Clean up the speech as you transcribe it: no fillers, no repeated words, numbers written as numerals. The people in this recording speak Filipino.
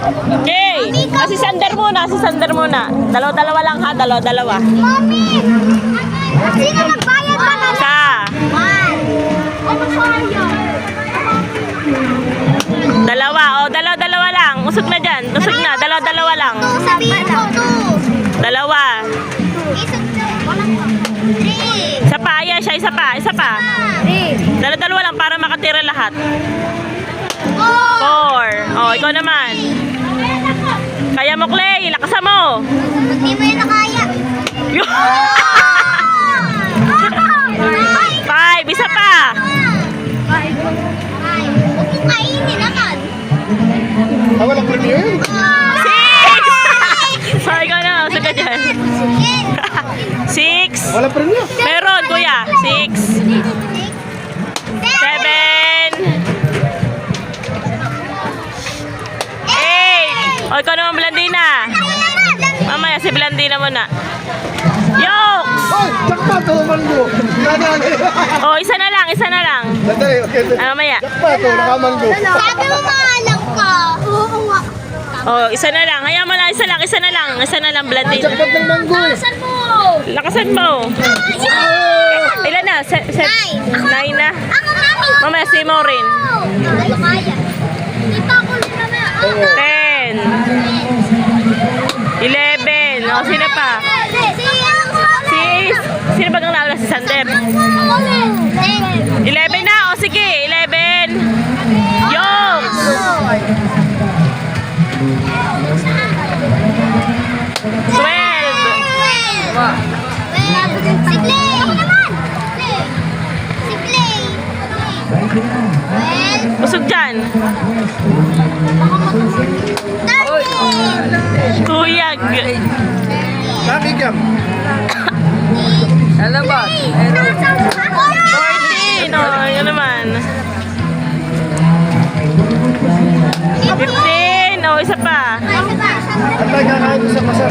Okay. Si Sander muna. Dalawa-dalawa lang ha, dalawa-dalawa. Mami! Sino nagbayad ba na? Sa. Dalawa, dalawa-dalawa lang. Usog na dyan. Usog na, dalawa-dalawa lang. Sabihin ko, Dalawa. Isa pa, ayan siya, isa pa. Dalawa-dalawa lang para makatira lahat. 4. Ikaw naman. Kaya mo, Clay. Lakasan mo. Hindi mo yun nakaya. 5. Isa pa. Huwag mong kainin naman. Walang premyo yun. 6. Ikaw na. Usog ka dyan. 6. Walang premyo. Meron, kuya. 6. 7. 8. Ikaw naman, Blandina. Mamaya, si Blandina muna. Yokes! Ay! Jackpot! Manggo! Isa na lang. Sandali, okay. Mamaya. Jackpot! Nakamango. Sabi mo maalam ka. Oo nga. Isa na lang. Hayaan mo lang, isa na lang, Blandina. Jackpot ng mango. Saan mo? Lakasan mo. Ilan na? 9 na? Ako, mami. Mamaya, si Maureen. Ano kaya? Hindi pa ako ulit mamaya. 10. 11. Sino pa? Sino ba ang nauna? Si Sander. 11 na. Sige. 11. Yokes! 12. Usog dyan. Tuyag. Nakikam. Ano ba? 14. Yun naman. 15. Isa pa. At nagkakain sa masal.